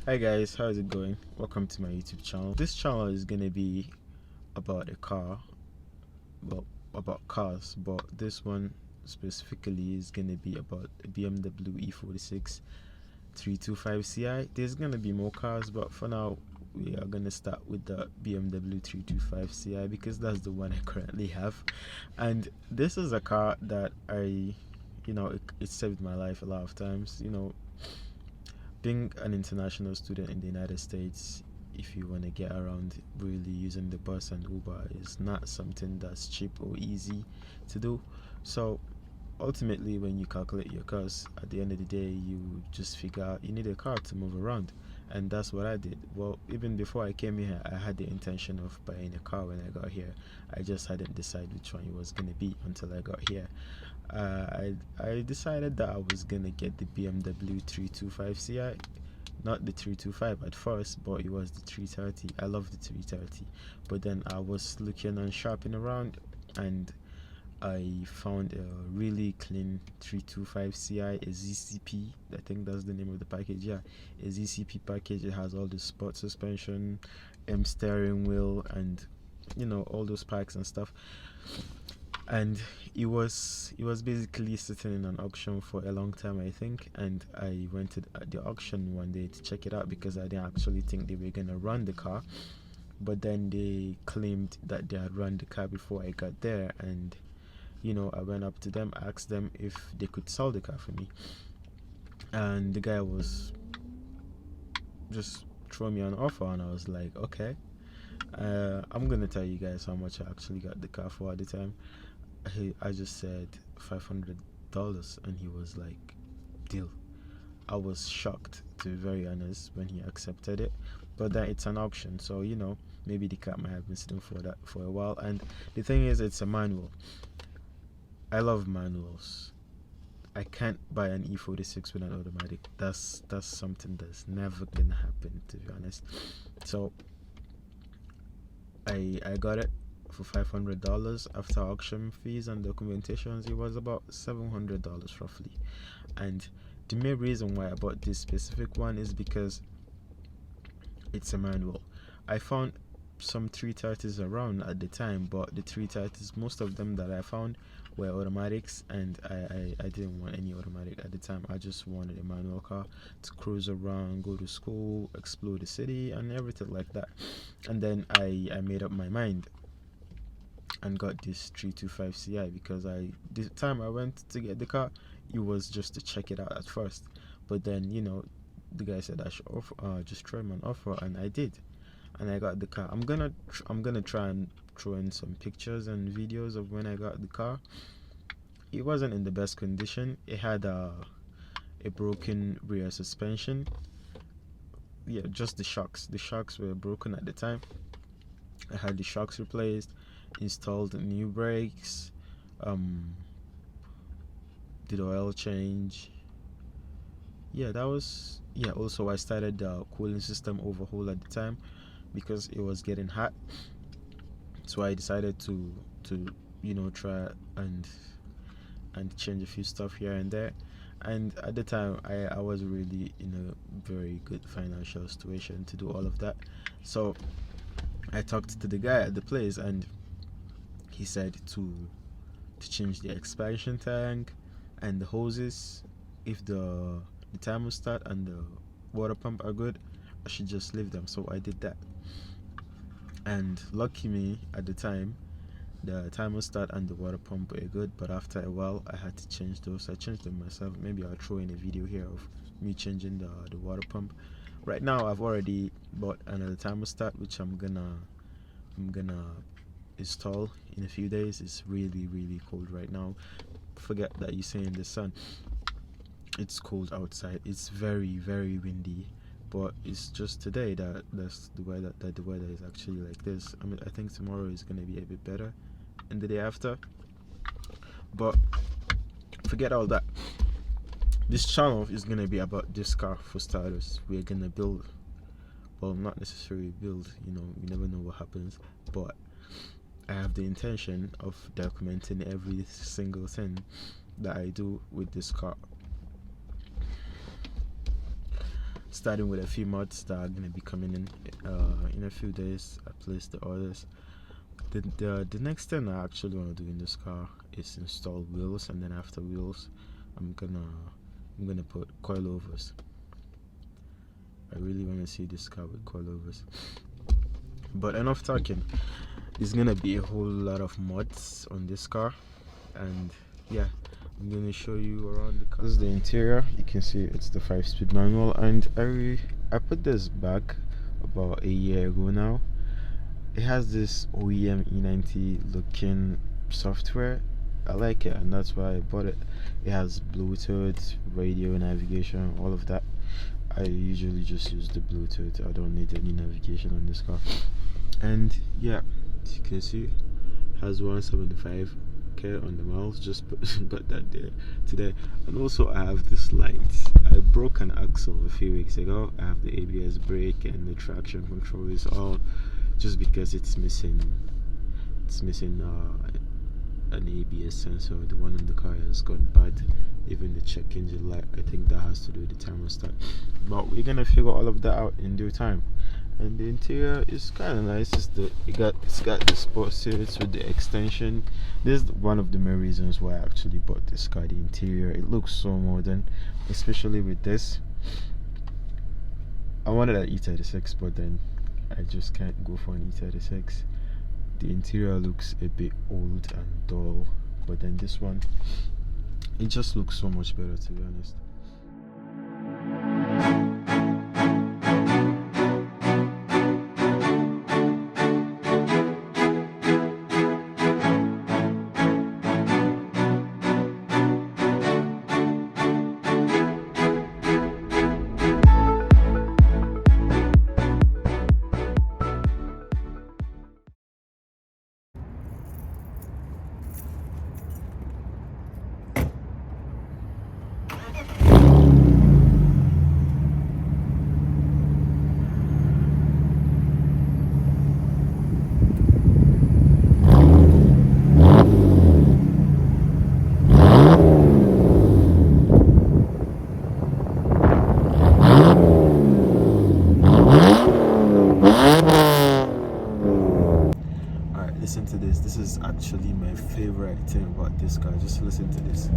Hi guys, how's it going? Welcome to my YouTube channel. This channel is gonna be about a car, well, about cars, but this one specifically is gonna be about a BMW E46 325Ci. There's gonna be more cars, but for now we are gonna start with the BMW 325Ci because that's the one I currently have, and this is a car that it saved my life a lot of times. Being an international student in the United States, if you want to get around, really using the bus and Uber is not something that's cheap or easy to do. So ultimately, when you calculate your costs, at the end of the day, you just figure out you need a car to move around, and that's what I did. Well, even before I came here, I had the intention of buying a car when I got here. I just hadn't decided which one it was gonna be until I got here. I decided that I was gonna get the BMW 325Ci, not the 325 at first, but it was the 330. I love the 330, but then I was looking and shopping around, and I found a really clean 325Ci, a ZCP. I think that's the name of the package. Yeah, a ZCP package. It has all the sport suspension, steering wheel, and all those packs and stuff. And it was basically sitting in an auction for a long time, I think, and I went to the auction one day to check it out because I didn't actually think they were gonna run the car, but then they claimed that they had run the car before I got there, and I went up to them, asked them if they could sell the car for me, and the guy was just throwing me an offer, and I was like, okay, I'm gonna tell you guys how much I actually got the car for at the time. I just said $500, and he was like, deal. I was shocked, to be very honest, when he accepted it. But then it's an auction, so maybe the car might have been sitting for that for a while. And the thing is, it's a manual. I love manuals. I can't buy an E46 with an automatic. That's something that's never gonna happen, to be honest. So I got it for $500 after auction fees and documentations. It was about $700 roughly, and the main reason why I bought this specific one is because it's a manual. I found some 330s around at the time, but the 330s, most of them that I found were automatics, and I didn't want any automatic at the time. I just wanted a manual car to cruise around, go to school, explore the city, and everything like that. And then I made up my mind and got this 325Ci because the time I went to get the car, it was just to check it out at first, but then the guy said I should just throw him an offer, and I did, and I got the car. I'm gonna try and throw in some pictures and videos of when I got the car. It wasn't in the best condition. It had a broken rear suspension. Yeah, just the shocks were broken at the time. I had the shocks replaced, installed new brakes, did oil change. Yeah, that was, yeah. Also, I started the cooling system overhaul at the time because it was getting hot. So I decided to try and change a few stuff here and there. And at the time, I was really in a very good financial situation to do all of that. So I talked to the guy at the place, and he said to change the expansion tank and the hoses. If the thermostat and the water pump are good, I should just leave them. So I did that, and lucky me, at the time the thermostat and the water pump were good, but after a while I had to change those. I changed them myself. Maybe I'll throw in a video here of me changing the water pump. Right now I've already bought another thermostat, which I'm gonna install in a few days. It's really cold right now. Forget that you see in the sun. It's cold outside. It's very windy, but it's just today that's the weather, that the weather is actually like this. I mean, I think tomorrow is gonna be a bit better, and the day after. But forget all that. This channel is gonna be about this car for starters. We're gonna build, well, not necessarily build. You never know what happens, but I have the intention of documenting every single thing that I do with this car. starting with a few mods that are going to be coming in a few days. I placed the orders. The next thing I actually want to do in this car is install wheels, and then after wheels I'm gonna put coilovers. I really want to see this car with coilovers. But enough talking. There's gonna be a whole lot of mods on this car, and yeah, I'm gonna show you around the car. This is the interior. You can see it's the 5-speed manual, and I put this back about a year ago now. It has this OEM E90 looking software. I like it, and that's why I bought it. It has Bluetooth, radio, navigation, all of that. I usually just use the Bluetooth. I don't need any navigation on this car. And yeah, as you can see, has 175k on the miles. Just got that there today. And also I have this light. I broke an axle a few weeks ago. I have the ABS brake and the traction control is all just because it's missing an ABS sensor. The one in the car has gone bad. Even the check engine light, I think that has to do with the thermostat. But we're gonna figure all of that out in due time. And the interior is kind of nice. It's got the sports seats with the extension. This is one of the main reasons why I actually bought this car. The interior, it looks so modern, especially with this. I wanted an E36, but then I just can't go for an E36. The interior looks a bit old and dull, but then this one, it just looks so much better, to be honest. Listen to this. This is actually my favorite thing about this car. Just listen to this.